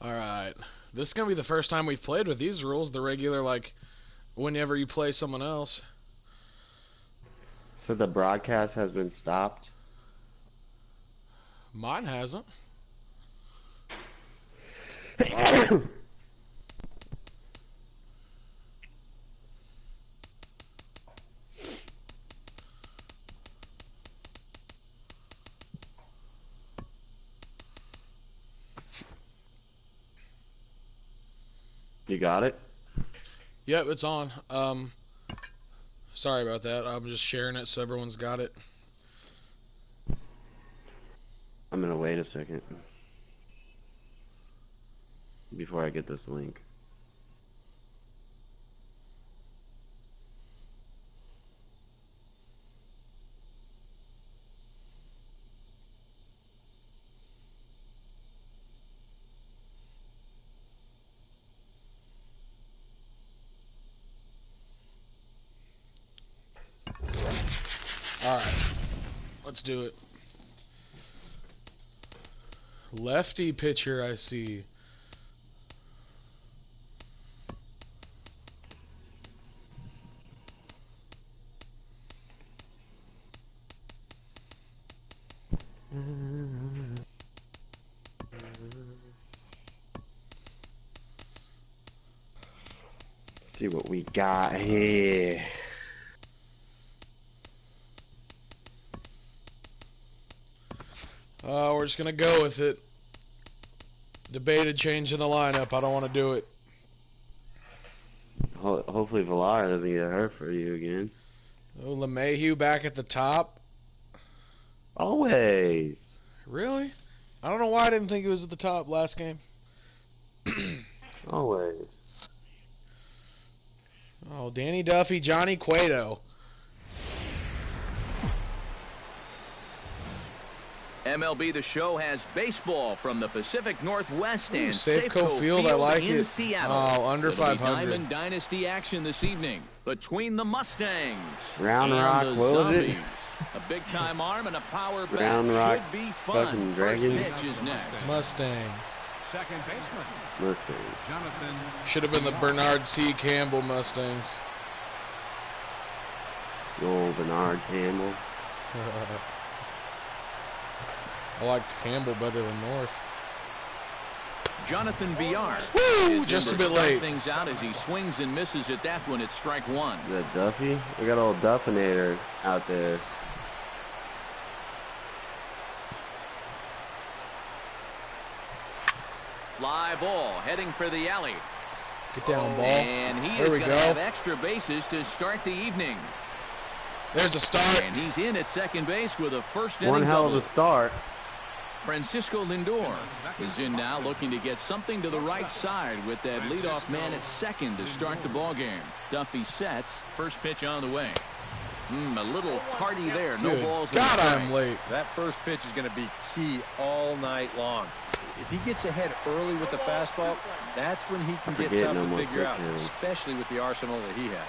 Alright. This is going to be the first time we've played with these rules. The regular, like, whenever you play someone else. So the broadcast has been stopped? Mine hasn't. You got it? Yep, it's on. Sorry about that. I'm just sharing it so everyone's got it. I'm gonna wait a second before I get this link. Alright. Let's do it. Lefty pitcher, I see. See what we got here. We're just gonna go with it. Debated changing the lineup. I don't want to do it. Hopefully Villar doesn't get hurt for you again. Oh, LeMahieu back at the top. Always. Really? I don't know why I didn't think he was at the top last game. Always. Oh, Danny Duffy, Johnny Cueto. MLB The Show has baseball from the Pacific Northwest and Safeco Field. I like in it. Seattle. Oh, under It'll be 500. Diamond Dynasty action this evening between the Mustangs Round and Rock, the what was Zombies. it? A big-time arm and a power bat Round Rock, should be fun. fucking First Dragon. pitch is next. Mustangs. Second baseman, Mustangs. Jonathan. Should have been the Bernard C. Campbell Mustangs. The old Bernard Campbell. I liked Campbell better than North. Jonathan Villar Woo! is Just in a to bit start late. things out as he swings and misses at that one at strike one. Is that Duffy? We got old Duffinator out there. Fly ball heading for the alley. Get down, ball. And he There is we going to go. have extra bases to start the evening. There's a start. And he's in at second base with a first One inning hell of double. a start. Francisco Lindor is in now, looking to get something to the right side with that leadoff man at second to start the ball game. Duffy sets. First pitch on the way. A little tardy there. No Good balls in God, strike. I'm late. That first pitch is going to be key all night long. If he gets ahead early with the fastball, that's when he can get Forget tough no to more figure quick out, hitters. especially with the arsenal that he has.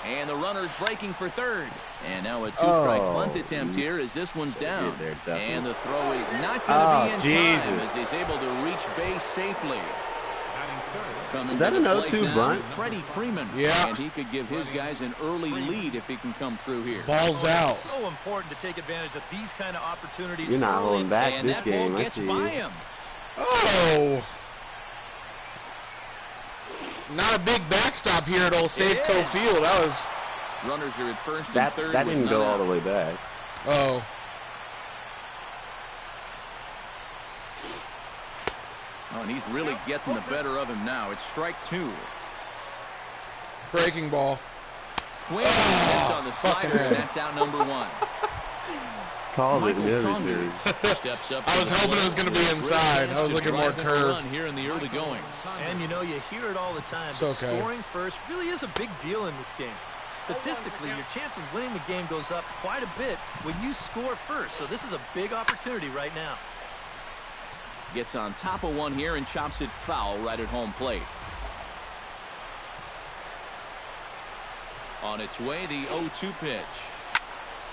And the runner's breaking for third. And now a two-strike Oh. bunt attempt here as this one's down. there, definitely. And the throw is not going to be in time Jesus. as he's able to reach base safely. Batting third. Coming Is that to an the 0-2 plate now, bunt? Freddie Freeman. Yeah. And he could give his guys an early lead if he can come through here. Ball's out. So important to take advantage of these kind of opportunities. You're not early. holding back And this that game. ball I gets see by you. him. Oh. Not a big backstop here at old Safeco is. Field. That was... Runners are at first and That third. that with didn't none go all out. the way back. Oh. Oh, and he's really getting the better of him now. It's strike two. Breaking ball. Swing and missed on the fucking slider, and A. that's out number one. Called it Michael and Saunders everything. steps up. I to was the hoping plate it was going to be with a great inside. chance I was to looking more drive in a curved. run here in the early going. And you know, you hear it all the time. It's But okay. scoring first really is a big deal in this game. Statistically, your chance of winning the game goes up quite a bit when you score first. So this is a big opportunity right now. Gets on top of one here and chops it foul right at home plate. On its way, the 0-2 pitch.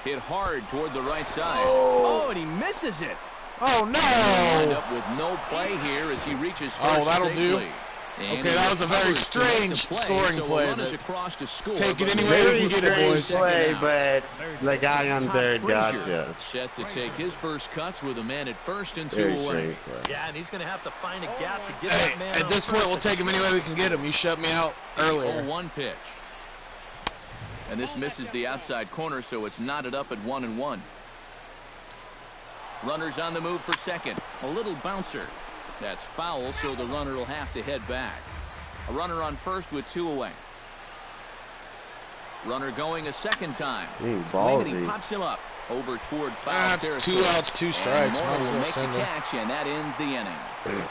Hit hard toward the right side. Oh, and he misses it. Oh Lined no! up with no play here as he reaches first Oh, that'll do. safely. And Okay, that was a very recovers to make the strange play, scoring so a play, run is but across to score, take it but any way we Very can get it, strange boys. play, Second but the guy on Todd third Frazier gotcha. set to take his first cuts with a man at first and 2 Very away. strange play. Yeah, and he's going to have to find a gap to get Hey, that man at on this point, first. we'll take him any way we can get him. You shut me out earlier. 0-1 pitch. And this misses the outside corner, so it's knotted up at 1-1. Runners on the move for second. A little bouncer. That's foul, so the runner will have to head back. A runner on first with 2 away. Runner going a second time. Swing, and he Ballsy. pops him up over toward foul That's territory. 2 outs, 2 strikes. And Might Moore as will well make the send him. catch, and that ends the inning.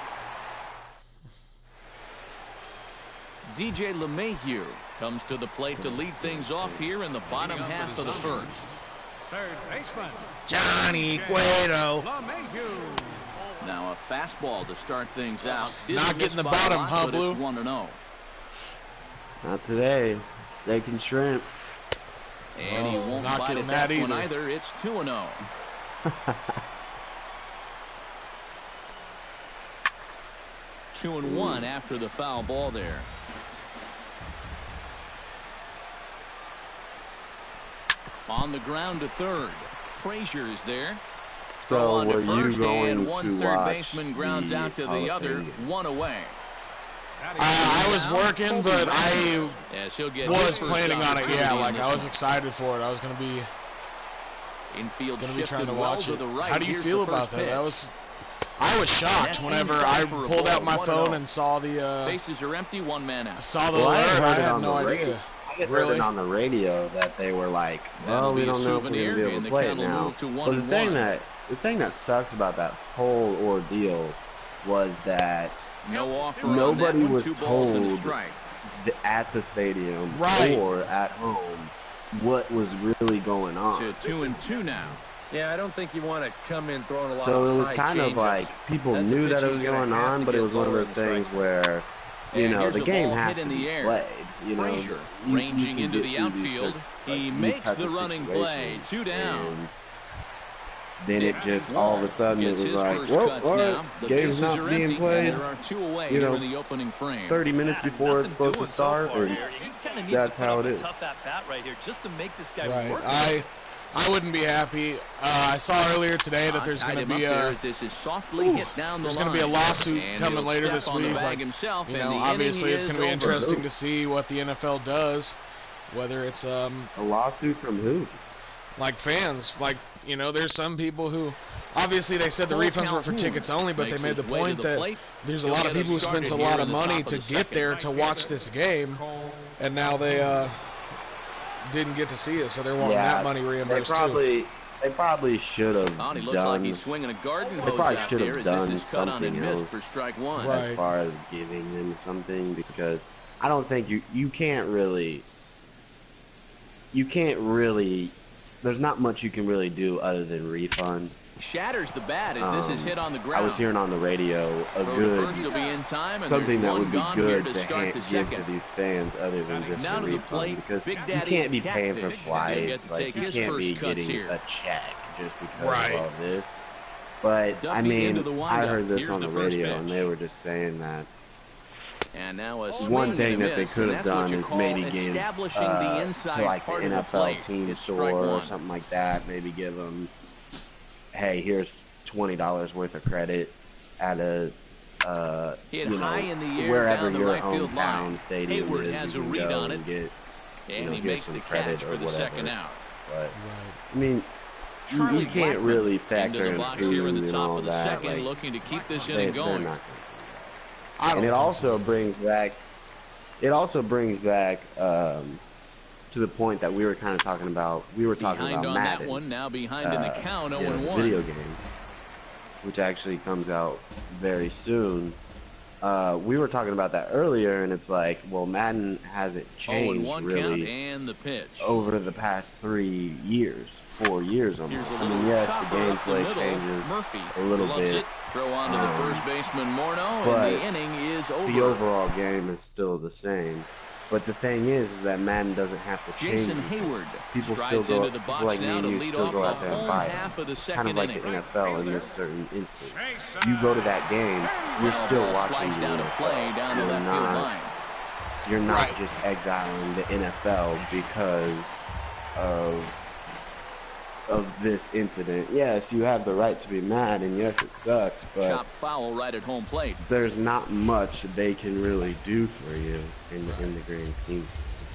DJ LeMahieu comes to the plate to lead things off here in the bottom half of the first. Third baseman. Johnny Cueto. LeMahieu. Now a fastball to start things out. Not getting the miss by a bottom, lot, huh, but Blue? it's 1-0. Not today. Steak and shrimp. And he won't not bite getting at that that one either. either. It's 2-0. 2-1 after the foul ball there. On the ground to third. Frazier is there. Throw So on to were you first, going and to one third watch baseman grounds the out to Hall the of other, Fame? 1 away. I was working, but I Yes, he'll get was his first planning on it. opportunity Yeah, in like this I was one. excited for it. I was gonna be Infield trying to well watch to it. the right. How do you Here's feel the about first that? pitch. I was shocked That's whenever inside I for a pulled ball, out my 1-0. phone and saw the Bases are empty, 1 man out. saw the Well, I alert. heard I it had on no the radio. idea. I heard Really? it on the radio that they were like, That'll well, we be a don't know if we're souvenir, going to be able and to the play it count will now. move to But 1-1. the thing that sucks about that whole ordeal was that No offer nobody on that one. was 2 balls and a told strike. at the stadium Right. or at home what was really going on. To 2-2 now. Yeah, I don't think you want to come in throwing a lot So of it was high kind of changeups. like people That's a knew pitch that it he's was gonna going have on, to but it get was one of lower those in the things strike where, you And know, here's the a game ball has hit to in be the air. played. You know, Frazier you ranging can into get the through these outfield. He these makes type the of running play. situations, 2 down. and then it just all of a sudden it Gets was his like, first well, cuts all now. right, The game's bases not are being empty, played. and there are 2 away you here know, in the opening frame. 30 minutes Yeah, before it's nothing supposed to doing so start, far and here. He kinda needs that's to put how up it a is. tough at bat right here just to make this guy Right. work. I wouldn't be happy. I saw earlier today that there's Tied going to him be up there a as this is softly hit down the there's line. going to be a lawsuit And coming he'll later step this on the week. bag Like, himself, you and know, the obviously inning it's going is to be over. interesting to see what the NFL does. Whether it's a lawsuit from who? like fans, like, you know, there's some people who obviously they said the Cole refunds were for Calhoun tickets only, but they makes made the his way to point the that plate. there's a He'll lot of get us people who spent a started lot here of in the money top to of the get second. there to watch this game, and now they didn't get to see it, so they're wanting that money reimbursed too. They probably should have Oh, he looks done like he's swinging a garden hose probably out should have there as done this is cut on and something missed else. for strike 1. Right. as far as giving him something, because I don't think you can't really there's not much you can really do other than refund. Shatters the bat as this is hit on the ground. I was hearing on the radio a Throw to good first will be in time, and something there's that one would be gone here good to to start the give second. to these fans other than just Now a to the refund, plate, because Big you Daddy can't be paying for Catfish. He'll flights. get to Like, take you his can't first be cuts getting here. a check just because Right. of all this. But Duffy I into mean, the I windup. heard this Here's on the the first radio, pitch. and they were just saying that And now a swing one thing and a that they miss, could and have that's what done you is call maybe give establishing the inside to like the part of the NFL plate. team It's store strike or 1. something like that. Maybe give them, hey, here's $20 worth of credit at a Hit you high know, in the air wherever down the your right field line. hometown stadium Hayward is, has you a can read go on it, and get, and he get makes some the credit catch or for the whatever. second out. But I mean, Charlie you can't Blackmon really into factor the in box food here in the and top all of the that. second, Like, looking to keep this they're inning not going. gonna do I that. don't And it think also so. brings back, to the point that we were kind of talking about. We were talking Behind about on Madden, that one, now behind in the count, the 0-1. video game, which actually comes out very soon. We were talking about that earlier, and it's like, well, Madden hasn't changed 0-1 count really and the pitch. over the past 4 years almost. Here's a I little mean, yes, the chopper up the gameplay middle. changes Murphy a little loves bit. it. Throw on to the first baseman Morneau, but and the inning is over. The overall game is still the same. But the thing is that Madden doesn't have to change Jason it. Hayward People strides still go, into the people box like me now and to you lead still off go the out there and home buy half of the it. Kind second of like inning. the NFL in this certain instance. You go to that game, you're Well, still ball watching sliced the out of play NFL. down the You're left field not, line. you're not Right. just exiling the NFL because of this incident. Yes, you have the right to be mad, and yes, it sucks, but Chop foul right at home plate. there's not much they can really do for you in the grand scheme.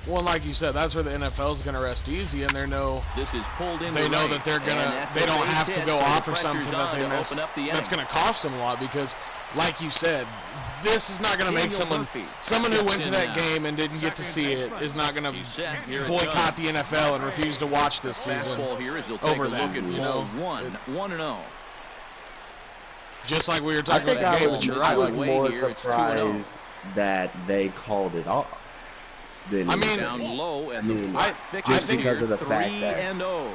Well, like you said, that's where the NFL is going to rest easy, and they know This is pulled in. they know that they're gonna they don't have to go off for something that they miss, open up the that's going to cost them a lot because, like you said, this is not going to make someone who went to that game and didn't get to see it is not going to boycott the NFL and refuse to watch this season Fastball here as they'll take over a look that. at You ball know, 1-0. just like we were I talking think about I the game, was, but you're I right. was Like, away more here, it's 2-0. surprised that they called it off than I mean, Down low, and the I mean, putt just fixes because here, of the fact that 3-0.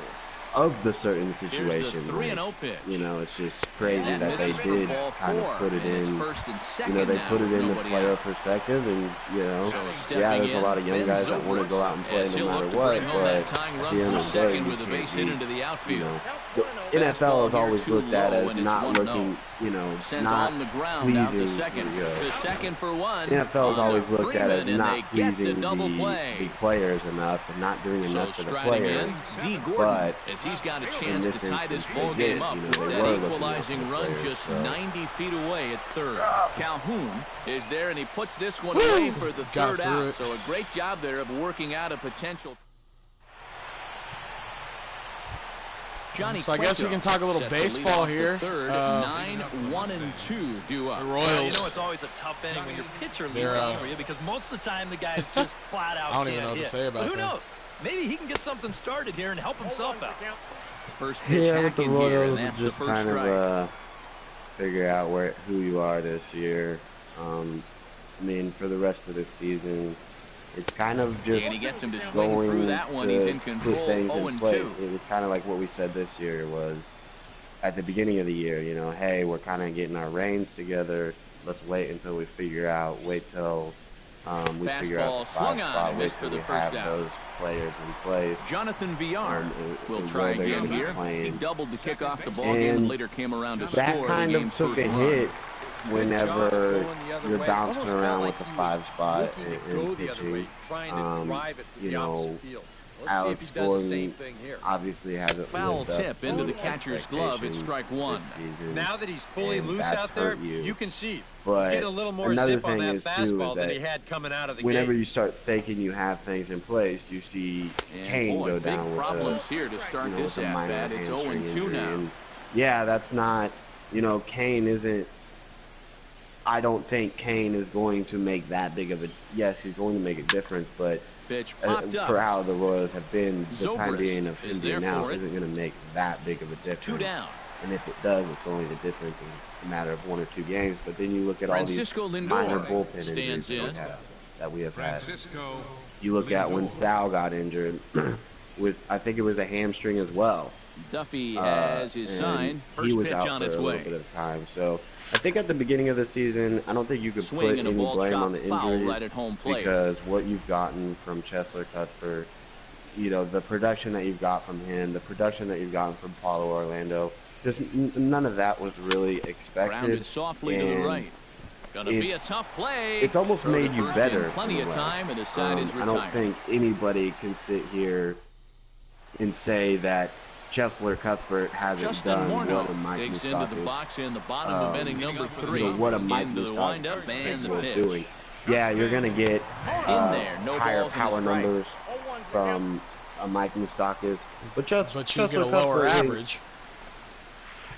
of the certain Here's the situation. 3-0 pitch. You know, it's just crazy And that they misses for did ball kind of 4, put it and it's in. first and You second know, they now put it with in the nobody player out. perspective, and you know, So yeah, stepping there's a lot of in, young guys that want to Zobrist, go out and play as no he'll matter look to what. bring home But that tying at run the end for of the day, second you with a can't base hit beat, into the you outfield. know, the Fastball NFL is here always too looked at low, as and it's not 1-0. looking, you know, Sent not on the ground out to pleasing. second. To second for one. The NFL is on always to looked at as Freeman, and not they get pleasing the double the play. players enough and not doing So enough for the striding players. in, D. Gordon, But as he's got a in chance this to tie this instance, ball they did. game up You know, with they were that looking out for equalizing the run players, just so. 90 feet away at third. Calhoun is there, and he puts this one away for the Got third through out. it. So a great job there of working out a potential. Johnny So I guess we Cueto can talk a little set the lead baseball off the here. Third, 9-1-2 due up. The Well, you Royals. know it's always a tough inning when your pitcher leads They're, off for you because most of the time the guy's just flat out I don't can't even know what to hit. say about but who that. knows? Maybe he can get something started here and help himself out. First pitch Yeah, with hack the in here, and Royals, that's it's the just first kind strike. of figure out who you are this year. I mean, for the rest of the season, it's kind of just And he gets him to swing going through that one. to He's in put control, things in 0-2. place. It was kind of like what we said this year was at the beginning of the year. You know, hey, we're kind of getting our reins together. Let's wait until we figure out. Wait till we figure out the Fastball swung five on spot. and Wait missed for till the we first have out. those players in place. Jonathan Villar will and try where they're again gonna be here. He playing. doubled to kick off the ball game and And later came around to That score kind the of game's took first a run. hit whenever going the other you're way. bouncing Almost around felt with like the he was five spot looking to go and the other way, pitching. trying to drive it to You the opposite know, field. Let's Alex see if he does the same Gordon thing here. obviously hasn't Foul lived up tip to into the catcher's glove. It's expectations strike one. this season. Now that he's fully and loose that's out there, hurt you. can see he's But getting a little more another zip on thing that is, too, fastball is than that he had coming out of the whenever gate. you start thinking you have things in place, you see And Kane boy, go big down with problems here to start with this a at minor bat. It's hamstring 0-2 injury. now. And yeah, that's not, Kane isn't. I don't think Kane is going to make that big of a. Yes, he's going to make a difference, but Pitch popped up. for how the Royals have been, the time Zobrist being of is him there being out for it. isn't going to make that big of a difference. 2 down. And if it does, it's only the difference in a matter of 1 or 2 games. But then you look at Francisco all these Lindor minor bullpen stands injuries in. that we have had. Francisco You look at when Lindor. Sal got injured with, I think it was a hamstring as well. Duffy has his And sign. he First was pitch out on for its a little way. bit of time. So I think at the beginning of the season, I don't think you could Swing put and a any ball blame on chopped the foul injuries right at home plate. because what you've gotten from Chesler Cuthbert, the production that you've got from him, the production that you've gotten from Paulo Orlando, just none of that was really expected. Grounded softly to the And right. Gonna be a it's- tough play. It's almost Throw to made you first better. in plenty in of a way. time, and the side is I retired. don't think anybody can sit here and say that Chesler Cuthbert hasn't Justin done Morneau what a Mike digs into the Moustakas, box in the bottom of inning number 3. what a Mike into the Moustakas windup is and the capable of pitch. doing. Yeah, you're gonna get In there, no higher balls and a power strike. numbers from a Mike Moustakas, but But you get a lower Cuthbert is- average.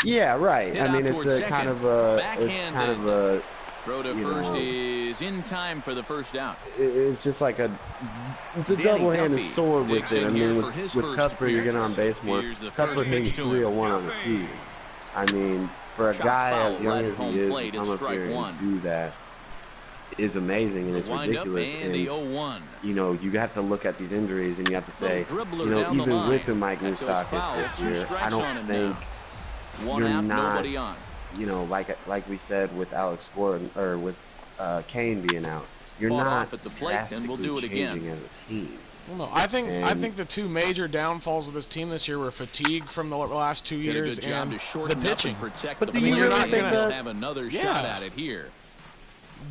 Yeah, right. Hit I mean, out it's towards a second. kind of a, Backhanded. Throw to you first know, is in time for the first out. it's just like it's a Danny double-handed Duffy sword with digs it. in I here mean, for his with first Cuthbert, you're getting on appearance. base more. Here's the first Cuthbert hitting pitch to him. 301 on the season. I mean, for a Chop guy foul as young right as at home he is, plate. to It's come up strike here one. and do that is amazing, and The it's windup ridiculous. and the 0-1. You have to look at these injuries, and you have to say, Little dribbler down the even line. with the Mike That goes Moustakas foul. this 2 year, I strikes on don't him think now. One you're out, not, nobody on. like we said with Alex Gordon or with Kane being out, you're Fought not off at the plate, and we'll do it again. as a team. Well, no, I think the two major downfalls of this team this year were fatigue from the last 2 years and the pitching. But do you really think that have another shot at it here?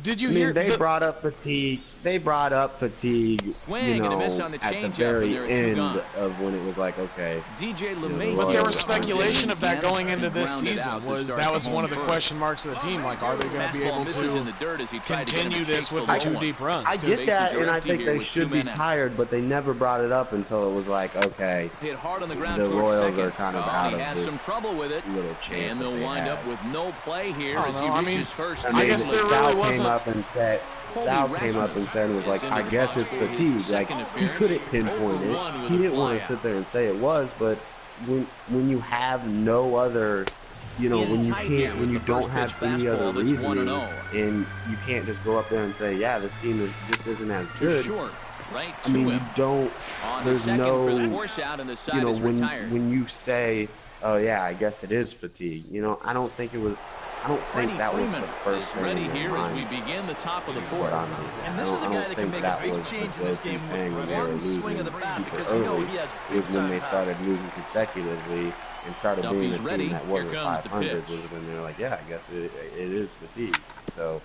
Did you hear? They brought up fatigue. They brought up fatigue. Swing and a miss on the at the changeup, very and there are 2 end gone. of when it was like, okay. DJ LeMay. But there was speculation of that going into this season. That was one of the question marks of the team. Like, are they going to be able to continue this with the 2 deep runs? I get that, and I think they should be tired, but they never brought it up until it was like, okay, hit hard on the ground. The Royals are kind of out of has this some trouble with it, little chance and they'll wind up with no play here as he reaches first. I guess there really wasn't. Sal came up and said, it was like, I guess it's fatigue. Like, he couldn't pinpoint it. He didn't want to sit there and say it was, but when you have no other, you know, when you don't have any other reasoning, and you can't just go up there and say, yeah, this team just isn't as good. I mean, you don't, there's no, you know, when you say, oh yeah, I guess it is fatigue. You know, I don't think that was the first thing ready here as we begin the top of the 4th. And this is a guy that can make a big change in this game with one swing of the bat, because you know he has big time. When they started losing consecutively and started being the team that wasn't 500, was when they were like, yeah, I guess it is fatigue. So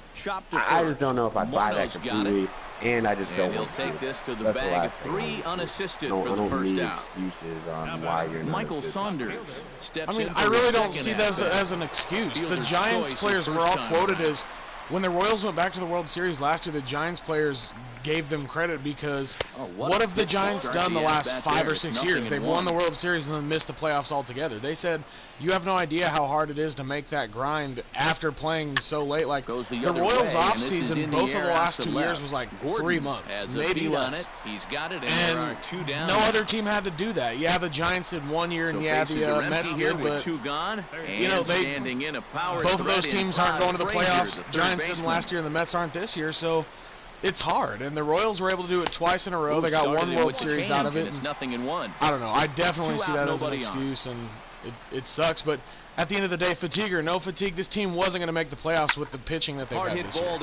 I just don't know if I buy that completely, and I just don't want to. He'll take this to the bag, 3 unassisted for the first out. Excuses on why you're not. Michael Saunders steps in. I really don't see that as an excuse. The Giants players were all quoted as, when the Royals went back to the World Series last year, the Giants players gave them credit because what have the Giants done the last 5 or 6 years? They've won the World Series and then missed the playoffs altogether. They said, you have no idea how hard it is to make that grind after playing so late. Like, the Royals offseason, both of the last 2 years was like 3 months, maybe less. He's got it, and no other team had to do that. Yeah, the Giants did 1 year, and yeah, the Mets did, but you know, both of those teams aren't going to the playoffs. The Giants didn't last year, and the Mets aren't this year, so it's hard. And the Royals were able to do it twice in a row. They got 1 World Series out of it. It's nothing in 1. I don't know. I definitely see that as an excuse, and it sucks. But at the end of the day, fatigue or no fatigue, this team wasn't going to make the playoffs with the pitching that they've had this year.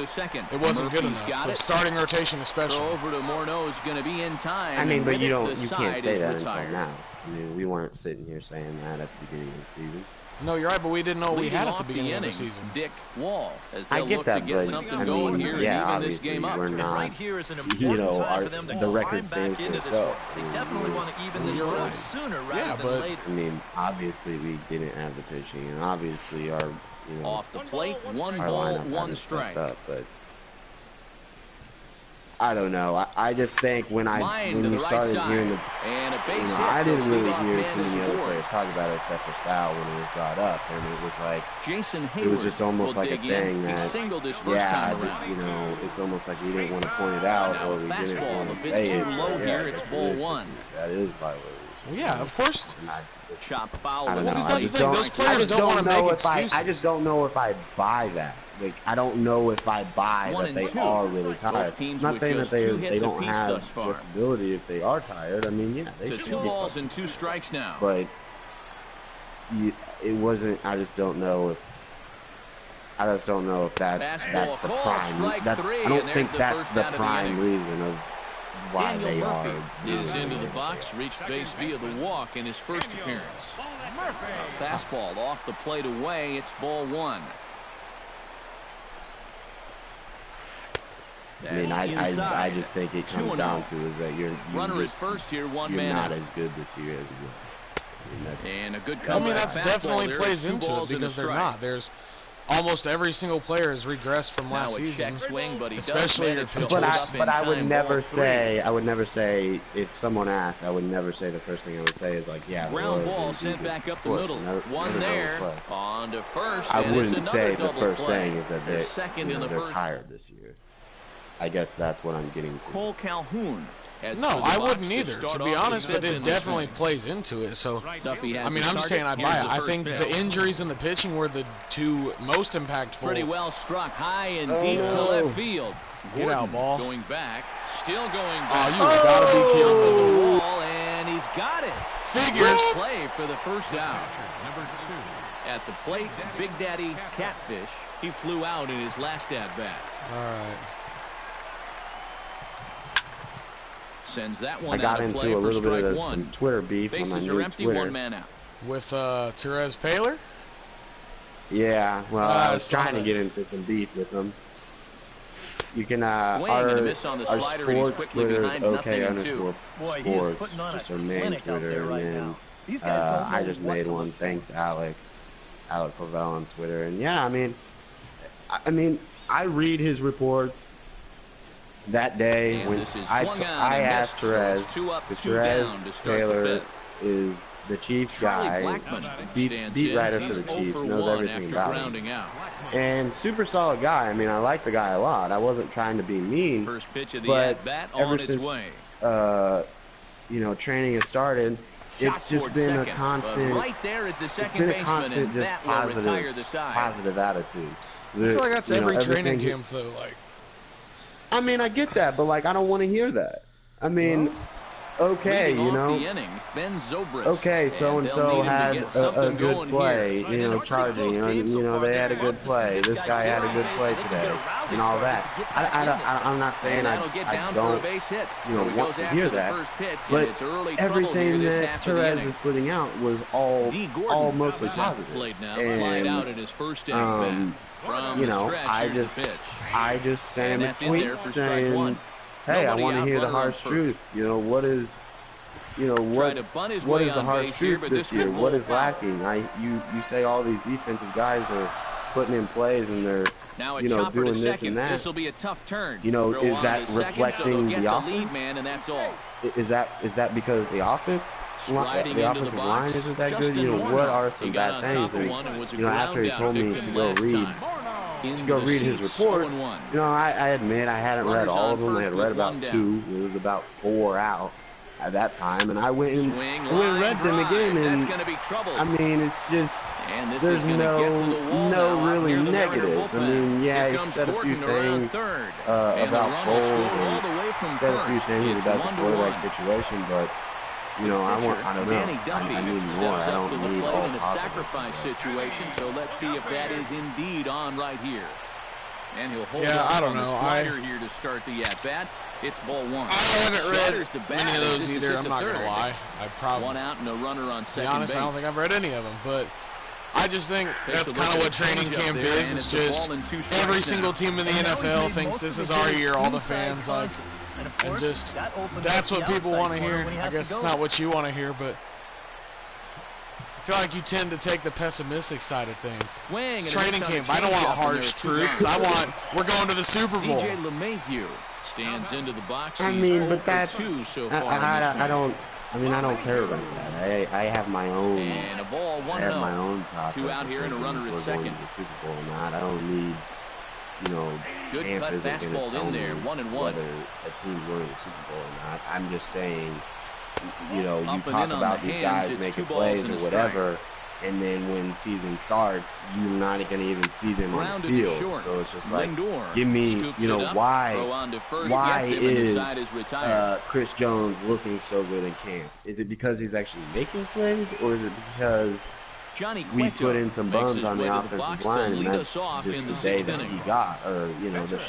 It wasn't good enough. The starting rotation especially. Over to Morneau is going to be in time. I mean, but you can't say that until now. I mean, we weren't sitting here saying that at the beginning of the season. No, you're right, but we didn't know what we had at the beginning of the season. Dick Wall, as I get that, but I mean, yeah, obviously we're not, right here is an important time for them to the record climb stands back into for this one. itself. They definitely want to even this road sooner rather than later. I mean, obviously we didn't have the pitching, and obviously our, you know, off the plate, 1 ball, 1 strike. Up, but I don't know. I just think when you started hearing the, I didn't really hear too many other players talk about it except for Sal when it was brought up, and it was like it was just almost like a thing that you know, it's almost like we didn't want to point it out or we didn't want to say it. It's ball 1. That is violation. Well, yeah, of course. Chop foul. I don't know. Those players don't want to make excuses. I just don't know if I buy that. Like, I don't know if I buy that they are really tired. I'm not saying that they don't have disability if they are tired. I mean, yeah, they should be 2 balls and 2 strikes now. But it wasn't. I just don't know if that's the prime. I don't think that's the prime reason of why they are. Is into the box, reached base via the walk in his first appearance. A fastball off the plate away. It's ball 1. I mean, I just think it comes down to is that you're not as good this year as you were. And a good I mean, that definitely plays into it because they're not. There's almost every single player has regressed from last season, especially your pitchers. But I would never say, if someone asked, I would never say the first thing I would say is like, yeah. Ground ball sent back up the middle. One there, on to first. I wouldn't say the first thing is that they're tired this year. I guess that's what I'm getting to. Cole Calhoun. No, I wouldn't either, to be honest, but it definitely plays into it. So, I mean, I'm just saying I buy it. I think the injuries and the pitching were the 2 most impactful. Pretty well struck high and deep to left field. Get out, ball. Going back, still going back. Oh, you gotta be kidding me. And he's got it. Figures. Play for the first down. At the plate, Big Daddy Catfish. He flew out in his last at bat. All right. Sends that I one got out of into play a for little bit strike of one. some Twitter beef on my Bases new are empty, Twitter. 1 man out. With Therese Paler? Yeah, well, I was saw trying to that. get into some beef with them. You can, Swing and a miss on the our slider, and he's sports quickly Twitter is behind 0-2. Boy, he is sports, putting on a just our main clinic out Twitter, there right and then now. These guys don't know I just what made to one. look for. Thanks, Alec Clavell on Twitter, and yeah, I mean, I read his reports that day And when this is I swung on I and asked missed, so Therese, it's 2 up, because 2 Therese down to start the Taylor fifth. is the Chiefs Charlie guy, Blackmon beat stands in. writer He's for the 0 Chiefs, for knows 1 everything after about him. grounding out. And super solid guy. I mean, I like the guy a lot. I wasn't trying to be mean. First pitch of the but at-bat ever on its since, way. You know, training has started, Shot it's just toward been second, a constant. but right there is the It's second been a baseman, constant, and just that will retire the side. positive attitude. I feel like that's every training everything camp, though. Like, I mean, I get that, but like, I don't want to hear that. I mean, okay, Leading you off know, the inning, Ben Zobrist. okay, so and so had a good going play, here. you know, charging, you know, they had a good play. This guy had a good play today, and all that. I'm not saying And I that'll get down for a don't, base hit. you know, So he want goes to after hear the that, first pitch, and but it's early trouble here everything this that half of the Therese inning. is putting out was all D. Gordon mostly is at the positive. plate now, flied out And in his first inning bat. From you the know, stretch, I here's the pitch. sent And him a that's in tweet there for strike saying, one. hey, I Nobody want to out, hear the runner on harsh first. truth. You know, what is, you know, Tried to bunt his what way is the on harsh base here, truth but this this year? could What roll is foul. lacking? You say all these defensive guys are putting in plays and they're, Now a you know, chopper doing to this second. and that. This will be a tough turn. You know, Throw is on that to second, so they'll reflecting get the the offense? lead man, and that's all. Is that because the offense, Sliding the into the offensive line box, isn't that good? Justin You know, Morneau. what are He some got bad on things top of that one and was a you know, after he ground told out me victim to go last read, time. to Into go the read his seats, reports, 0-1. you know, I admit I hadn't read Runners all on of them. I had first read with about one down. 2. It was about 4 out at that time, and I went and Swing, read line them drive. again, That's and going to be trouble. I mean, it's just And this there's is going to get to the wall no now, really near the Mariner negatives. I bullpen. mean, yeah, Here he comes said a few Gordon around things third. And the about run will Foles score and all the way from said a few first. things It's about the 1-1. quarterback situation, but you know, I don't know. Danny Duffy I need more. steps I up don't to the need plate all in a positive. sacrifice situation. So let's see if that is indeed on right here. And he'll hold Yeah, off I don't on the know. slider here to start the at-bat. It's ball one. I haven't Slider's read the bat many of as those this is either. hit I'm to not gonna third. lie. I probably, One out and a runner on to be second honest, base. I don't think I've read any of them, but I just think that's Takes a kind look of at what a training changeup camp there, is. and It's it's a just ball and 2 strikes every now. single team in the And now he's NFL made thinks most this of is his our hits year. All the inside fans like, punches. And of and course, just that opens that's up what the people outside want to corner hear. when he I has to guess it's go. not what you want to hear, but I feel like you tend to take the pessimistic side of things. Swing It's and a training miss on camp. the I don't want changeup, and harsh there are 2 truths. gone. I want we're going to the Super Bowl. DJ LeMahieu stands into the box. I He's mean, 0 but for that's 2 so far in this I one. don't. I mean, I don't care about that. I have my own. And a ball, I have my 1-0. own process. 2 out here and a of runner thinking at if we're going second. to the Super Bowl or not. I don't need, you know, Good camp cut isn't gonna fastball tell in there, me 1-1. whether a team's winning the Super Bowl or not. I'm just saying, you know, you Up and talk in on about the these hands, guys it's making 2 balls plays and or a whatever, and then when season starts, you're not going to even see them on Grounded the to field. short. So it's just like, Lindor give me, scoops you know, it up, why throw on to first, why gets him, and his is side is retired. Chris Jones looking so good in camp? Is it because he's actually making plays, or is it because Johnny we Cueto put in some makes bums his on way the to offensive box line, to and lead that's us off just in the the day 6th that inning. he got, or you know, the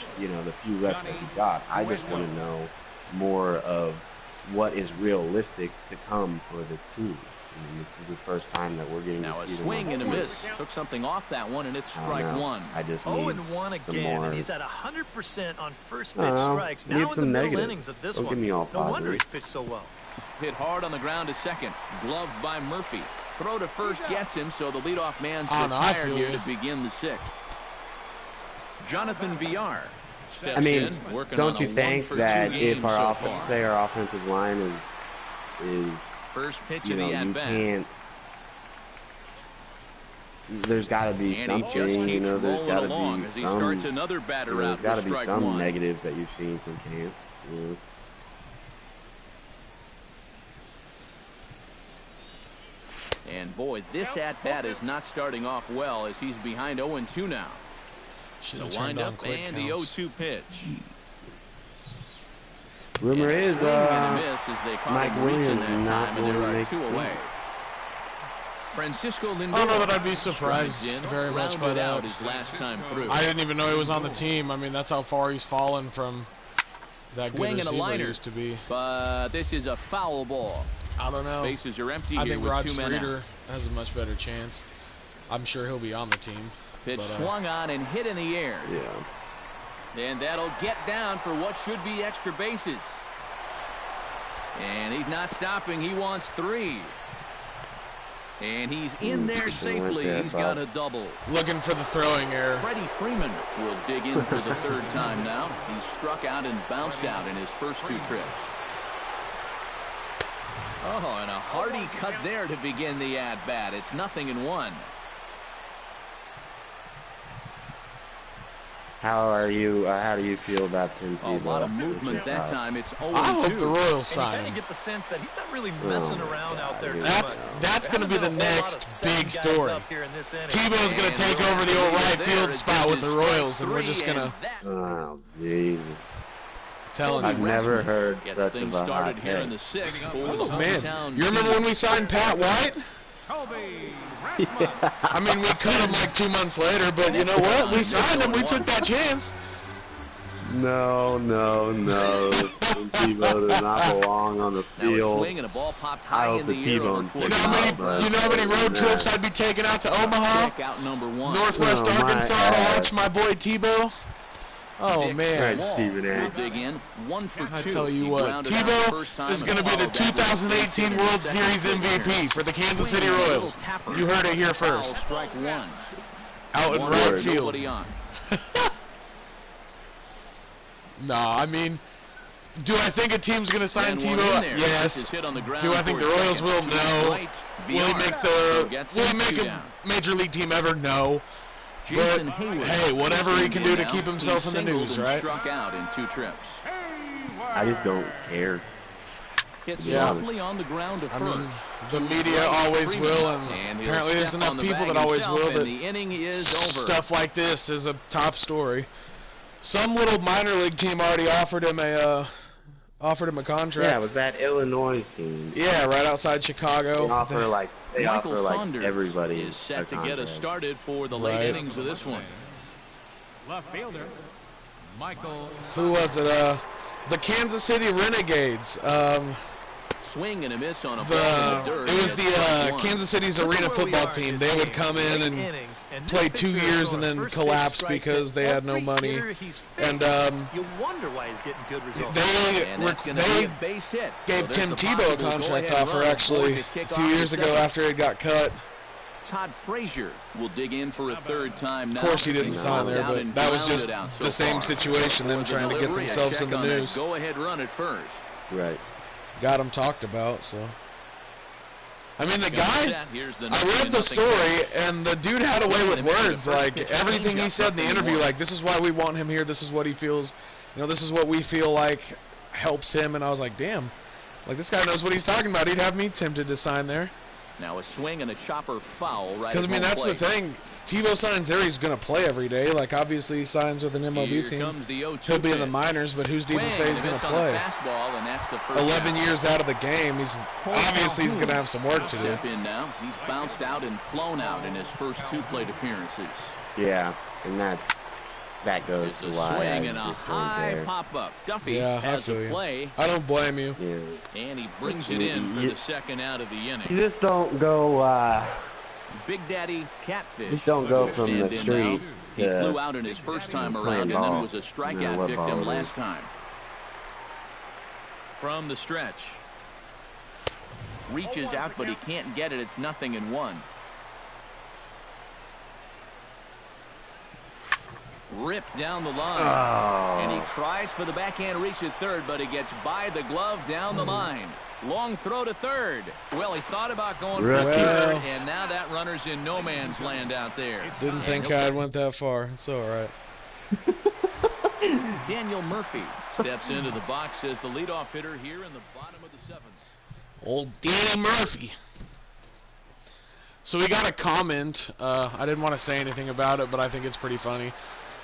few reps that he got. I just want to know more of what is realistic to come for this team. I mean, this is the first time that we're getting Now to a see them swing on and a the field. miss. Took something off that one, and it's I don't strike know. 1. I just need 0-1 some again, more. and he's at 100% on first I pitch don't know. strikes. Need Now in the some middle negatives. innings of this Don't one. give me all No wonder positive. he pitched so well. Hit hard on the ground to second. Gloved by Murphy. Throw to first gets him, so the leadoff man's Oh, no, I retired feel here you. to begin the 6th. Jonathan Villar steps I mean, in, working don't on you a think 1-for-2 that game if our so offense, far. say our offensive line is First pitch you of know, the you at-bat. can't. There's got to be And he something, just you keeps know. There's got to rolling along be as he some. starts another batter You know, out there's got with to be strike some 1. negatives that you've seen from camp. You know. And boy, this at-bat is not starting off well as he's behind 0-2 now. Should The have turned on windup quick and the counts. 0-2 pitch. Rumor And a is swing and a miss as they caught Mike him reaching Williams that not time, and going to there are make 2 the away. team. Francisco Lindor. I don't know that I'd be surprised strides in, very much by grounded out that. his last time through. I didn't even know he was on the team. I mean, that's how far he's fallen from that Swing good and a as he liner. used to be. But this is a foul ball. I don't know. Bases are empty I here think with Rod 2 men out. Streeter has a much better chance. I'm sure he'll be on the team. Pitch but, swung on and hit in the air. Yeah. And that'll get down for what should be extra bases. And he's not stopping. He wants 3. And he's in there safely. He's got a double. Looking for the throwing error. Freddie Freeman will dig in for the 3rd time now. He's struck out and bounced out in his first 2 trips. Oh, and a hearty cut there to begin the at-bat. It's 0-1. How do you feel about Tim Tebow? A lot of movement that time. It's 0-2. I hope the Royals And you sign kind of him. get the sense that he's not really messing around out there too much. That's going to be the next big story. Tebow's going to take And over the old right there field is spot with the strike Royals, and we're 3, just going to Oh, Jesus. tell I've him. never heard Gets such things of a started hot here in take. the 6th. Oh, man. You remember when we signed Pat White? I mean, we cut him like 2 months later, but you know what? We signed him. We took that chance. No. Tim Tebow does not belong on the Now a field. swing and a ball popped I high hope in the the air over T-Bone's towards You know getting the how out, many road trips I'd be taking out to Omaha, Check out number 1. Northwest Oh, my Arkansas, to God. watch my boy Tebow? Oh, Dick man. Right, Stephen A. will dig in. 1 for 2. I tell you He what, grounded out the first Tebow time is and going to be the followed that with a base hit 2018 in the World second Series straight MVP appearance. for the Kansas City Swing and a little Royals. tapper. You heard it here Foul, first. strike 1. Out in One right word, field. nobody on. Nah, I mean, do I think a team's going to sign And one in Tebow? there. Yes. This is hit on the ground Do I think the towards Royals second. will? To his No. right, Will he Villar make gets him 2 a down. major league team ever? No. Jason But, Hayward hey, whatever is he in can do to now. keep himself He in the singled news, and right? Struck out in 2 trips. I just don't care. Hit Yeah. softly on the ground to I first. mean, the media always will, And and he'll apparently there's step enough on the people bag that always himself, will and that the inning is over. stuff like this is a top story. Some little minor league team already offered him a contract. Yeah, it was that Illinois team. Yeah, right outside Chicago. They offer Michael like Saunders everybody is set a to get us contract. started for the late Right. innings of this one. Left fielder, Michael. Who was it? The Kansas City Renegades. Swing and a miss on a ball in the dirt. It was It's strike the 1. Kansas City's Look at arena where we football are in team. this They would game. come in Late and innings, and this play pitcher 2 is years throwing and then first pitch collapse strike because to they had no every money. hitter he's And faced. You wonder why he's getting good results. And that's going to be they a base hit. gave So there's Tim the Tebow a possible contract go-ahead offer run. actually Going to a kick few off years the ago second. after it got cut. Todd Frazier will dig in for a 3rd time now. Of course he didn't He's sign grounded there, out but and that was grounded just out so the same far. situation, them For the trying to get delivery, a themselves check in the on that news. Go-ahead run at first. Right. Got him talked about, so. I mean, the Gonna guy, set. Here's the I read the 0-0 story, and the dude had a way with Swing and a miss on words, the first like, pitch. everything he Changeup said in the up interview, 1. like, this is why we want him here, this is what he feels, you know, this is what we feel like helps him, and I was like, damn, like, this guy knows what he's talking about. He'd have me tempted to sign there. Now a swing and a chopper foul right Because, at I mean, home that's plate. the thing. Tebow signs there, he's going to play every day. Like, obviously, he signs with an MLB Here team. comes the 0-2 He'll be in the pitch. minors, but who's to even Swing say and he's a going miss to on the play? fastball, and that's the first 11 out. years out of the game. He's obviously he's going to have some work to do. Step in now. He's bounced out and flown out in his first 2 plate appearances. Yeah, and that goes It's to a why I swing and a just don't high care. pop-up. Duffy Yeah, I has feel a you. play, I don't blame you. Yeah. and he brings it in for the second out of the You inning. just don't go. Big Daddy Catfish. Just don't go will from stand the in street now. He to flew out in his first time playing around and then ball. was a No strikeout matter what victim ball it last is. time. From the stretch. Reaches out, but he can't get it. It's 0-1. Ripped down the line. Oh. And he tries for the backhand reach at third, but he gets by the glove down the line. Long throw to third. Well, he thought about going for Rookie. third, Well. and now that runner's in no man's land out there. Didn't think I went that far. It's all right. Daniel Murphy steps into the box as the leadoff hitter here in the bottom of the 7th. Old Danny Murphy. So we got a comment. I didn't want to say anything about it, but I think it's pretty funny.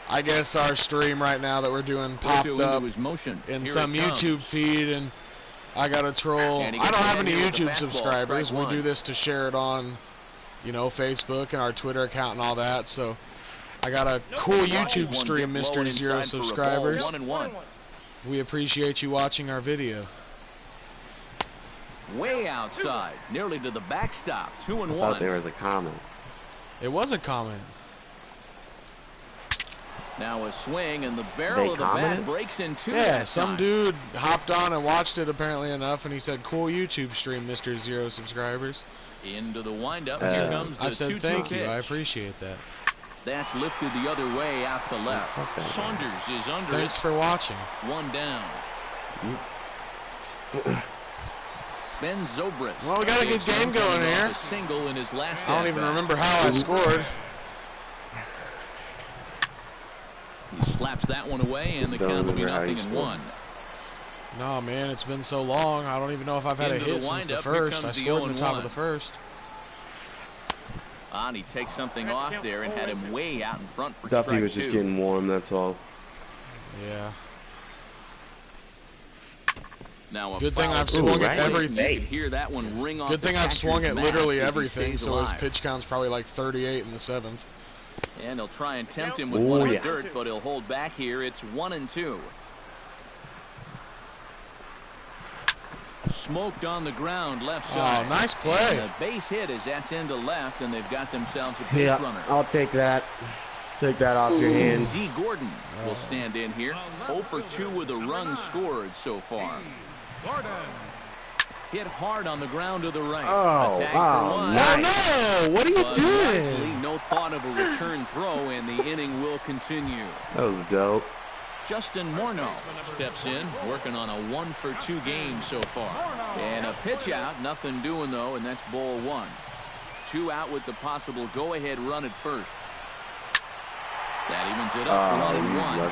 I guess our stream right now that we're doing popped Into up his motion. in Here some it comes. YouTube feed, and I got a troll. And he I gets don't have ahead any here with the YouTube fastball, subscribers. strike We do one. this to share it on, you know, Facebook and our Twitter account and all that. So I got a cool YouTube One stream, dip low Mr. and Zero inside for a ball, subscribers. 1-1. We appreciate you watching our video. Way outside, nearly to the backstop. 2-1. I thought there was a comment. It was a comment. Now a swing, and the barrel of the bat breaks in two. Yeah, some dude hopped on and watched it apparently enough, and he said, "Cool YouTube stream, Mr. 0 subscribers." Into the windup. Here comes the I said, 2-2 "Thank you, pitch. I appreciate that." That's lifted the other way out to left. Saunders is under. Thanks for watching. One down. Ben Zobrist. Well, we got a good game going here. A single in his last I don't even remember how I scored. He slaps that one away, and the count will be 0-1. No, man, it's been so long. I don't even know if I've had a hit since the first. I scored in the top of the first. And he takes something off there and had him way out in front for Duffy strike was just 2. getting warm, that's all. Yeah. Now a good thing foul I've swung at everything. You can hear that one ring off. Good thing I've swung at literally everything, so his alive. pitch count's probably like 38 in the 7th. And he'll try and tempt him with one in the dirt, but he'll hold back here. It's 1-2. Smoked on the ground, left side. Oh, nice play. And a base hit as that's into left, and they've got themselves a base runner. I'll take that. Take that off your hands. D. Gordon will stand in here. 0 for 2 with a run scored so far. Hit hard on the ground to the right. Oh, nice. No, what are you doing? No thought of a return throw, and the inning will continue. That was dope. Justin Morneau steps in, working on a 1 for 2 game so far. And a pitch out, nothing doing though, and that's ball 1. 2 out with the possible go-ahead run at first. That evens it up for 1-1.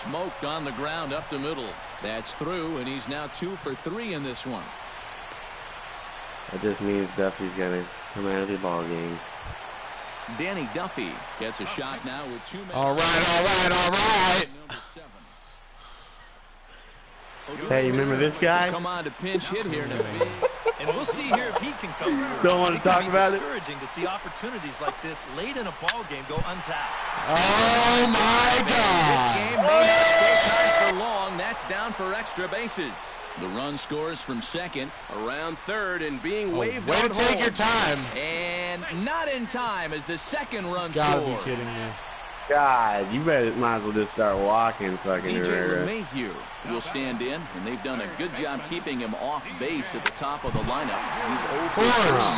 Smoked on the ground up the middle. That's through, and he's now 2 for 3 in this one. That just means Duffy's going to come out of the ball game. Danny Duffy gets a shot now with 2 minutes. All right. Hey, you remember this guy? Come on to pinch hit here in a big. And we'll see here if he can come through. Don't want to talk about it. It's discouraging to see opportunities like this late in a ball game go untapped. Oh my God! This game may not stay tied for long. That's down for extra bases. The run scores from second, around third, and being waved way on to take home. your time. And not in time as the second run Gotta scores. be kidding me. God, you might as well just start walking, fucking DJ Herrera. LeMahieu will stand in, and they've done a good job keeping him off base at the top of the lineup. He's 0 for 3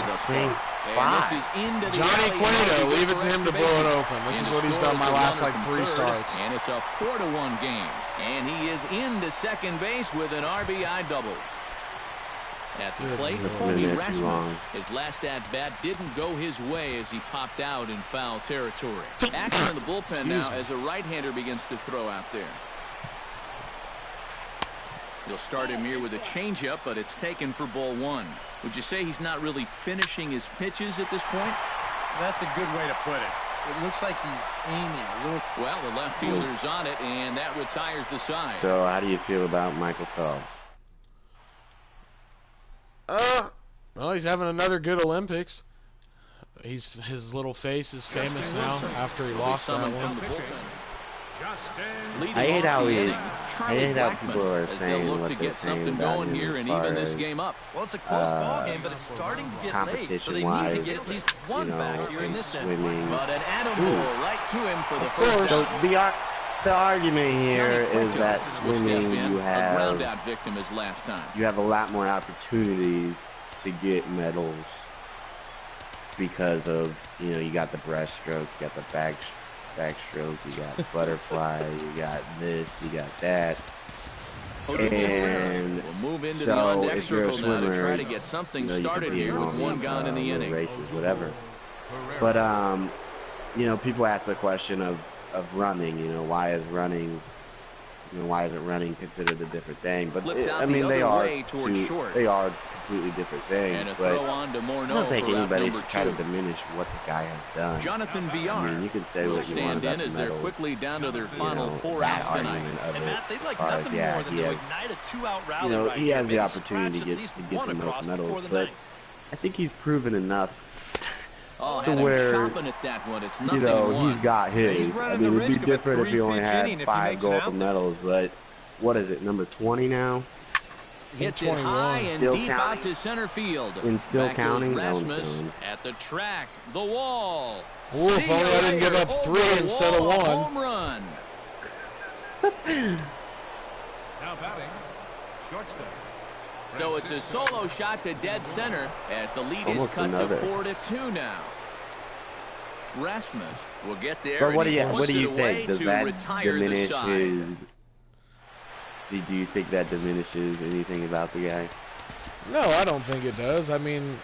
thus far. And this is into the Johnny alley. Cueto, leave it to him to blow it open. This is what he's done my last like 3 starts. And it's a 4-1 game. And he is into second base with an RBI double. At the plate, Kobe Rasmus. His last at-bat didn't go his way as he popped out in foul territory. Action in the bullpen now as a right-hander begins to throw out there. They'll start him here with a changeup, but it's taken for ball 1. Would you say he's not really finishing his pitches at this point? That's a good way to put it. It looks like he's aiming a little. Well, the left fielder's on it, and that retires the side. So, how do you feel about Michael Phelps? Well, he's having another good Olympics. His little face is famous now after he lost that one. I hate how people are saying look what to they're get saying something about going him here as and far even this as, game up. Well, it's a close ball game, but it's starting to get late, so they need to get at least one back here in this end. But an attaboy right to him for the first So down. the argument here is Cueto that will step swimming in. you A have ground-out victim as last time. you have a lot more opportunities to get medals because of, you know, you got the breaststroke, you got the backstroke, you got butterfly, you got this, you got that. And we'll move into so the on-deck if you're a circle now to swimmer, try to get something you know, you started could be here in with all one these, gone in the little inning. races, whatever. But you know, people ask the question of running. You know, why isn't running considered a different thing? But I mean, they are completely different things. And a but throw on to Morneau I don't think for anybody number should try to 2. diminish what the guy has done. Jonathan Villar I mean, you can say will what you want stand about in the as they're medals, quickly down to their you final know, 4 that outs tonight. argument of And it, Matt, they'd like as far as, nothing yeah, more than he to has, ignite a 2-out rally you know, right he here. has the Maybe opportunity scratch to at get least the one most across medals, before the but ninth. I think he's proven enough Oh, to had him where, chomping at that one. It's nothing you know, one. he's got his. I mean, it'd be different if he only had 5 gold medals, but what is it, number 20 now? Hits it high and still deep counting? out to center field. And still Back counting? goes That one's Rasmus done. at the track, the wall. Ooh, if only I didn't give up 3 instead of 1. Home run. Now batting, shortstop. So it's a solo shot to dead center as the lead is cut to 4-2 now. Rasmus will get there. But what do and you think? Does that retire diminish the side. his? Do you think that diminishes anything about the guy? No, I don't think it does. I mean,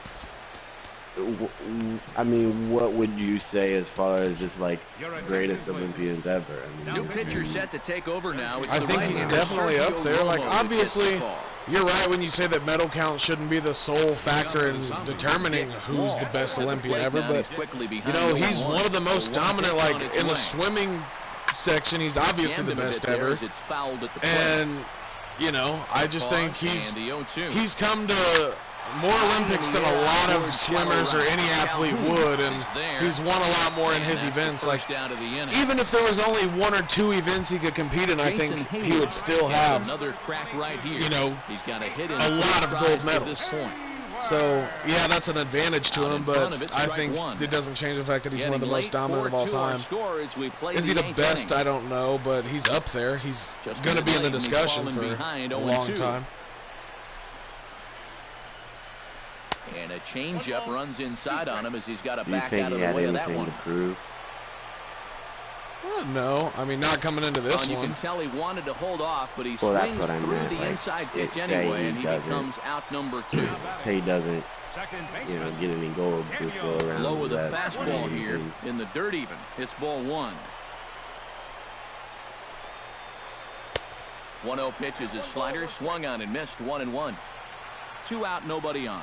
what would you say as far as just like greatest Olympians ever? I mean, new pitcher set to take over now. It's I the think he's right-hander, definitely Sergio up there. Like, Romo, that gets the obviously, call. you're right when you say that medal count shouldn't be the sole factor in determining who's the best Olympian ever, but, you know, he's one of the most dominant, like, in the swimming section, he's obviously the best ever. And, you know, I just think he's come to more Olympics than a lot of swimmers or any athlete would, and he's won a lot more in his events. Like, even if there was only 1 or 2 events he could compete in, I think he would still have, you know, a lot of gold medals. So, yeah, that's an advantage to him, but I think it doesn't change the fact that he's one of the most dominant of all time. Is he the best? I don't know, but he's up there. He's going to be in the discussion for a long time. And a changeup runs inside on him as he's got to back out of the way of that one. No, I mean, not coming into this one. You can tell he wanted to hold off, but he swings through the inside pitch anyway, and he becomes out number 2. Say he doesn't, you know, get any gold, just go around. Low with a fastball here in the dirt even. It's ball 1. 1-0 pitch is his slider, swung on and missed, 1-1. 2 out, nobody on.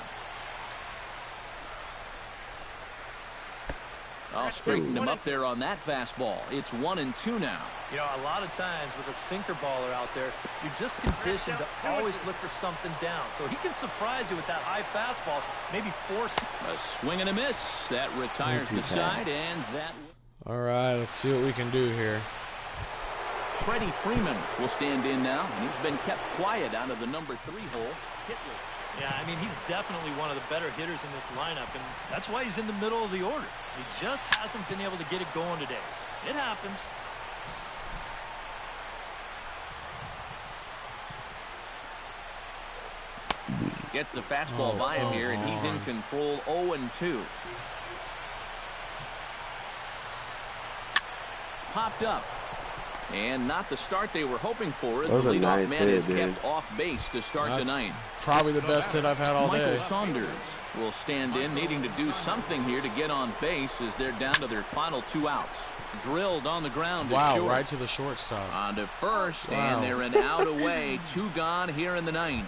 I'll straighten him up there on that fastball. It's 1-2 now. You know, a lot of times with a sinker baller out there, you're just conditioned to always look for something down. So he can surprise you with that high fastball, maybe force a swing and a miss. That retires the side, and that. All right, let's see what we can do here. Freddie Freeman will stand in now, and he's been kept quiet out of the number 3 hole. Yeah, I mean, he's definitely one of the better hitters in this lineup, and that's why he's in the middle of the order. He just hasn't been able to get it going today. It happens. Gets the fastball by him here, and he's in control. 0-2. Popped up. And not the start they were hoping for, as the leadoff man is kept off base to start the 9th. Probably the best hit I've had all day. Michael Saunders will stand in, needing to do something here to get on base as they're down to their final 2 outs. Drilled on the ground. Wow, right to the shortstop. On to first, and they're an out away. 2 gone here in the 9th.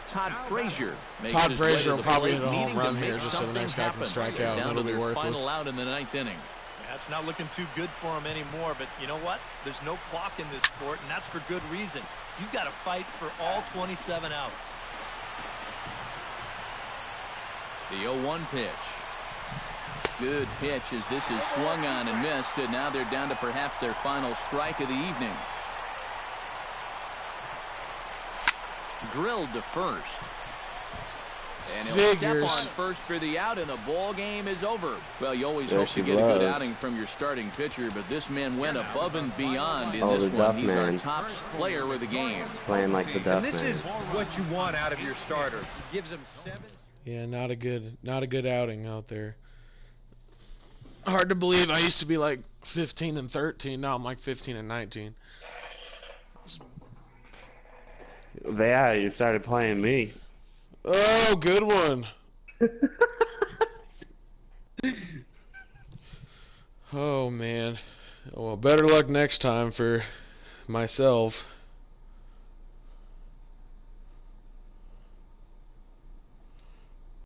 Todd Frazier makes his way to the probably plate, hit a home needing run to here make just so the something next guy can happen. strike out. Down to It'll be their worthless. final out in the 9th inning. That's not looking too good for him anymore, but you know what? There's no clock in this sport, and that's for good reason. You've got to fight for all 27 outs. The 0-1 pitch. Good pitch as this is swung on and missed, and now they're down to perhaps their final strike of the evening. Drilled to first. And he'll step on first for the out, and the ball game is over. Well, you always hope to get a good outing from your starting pitcher, but this man went above and beyond in this one. He's our top player of the game. Playing like the Duff Man. And this is what you want out of your starter. Gives him 7. Yeah, not a good outing out there. Hard to believe I used to be like 15-13. Now I'm like 15-19. Yeah, you started playing me. Oh, good one. Oh, man. Well, better luck next time for myself.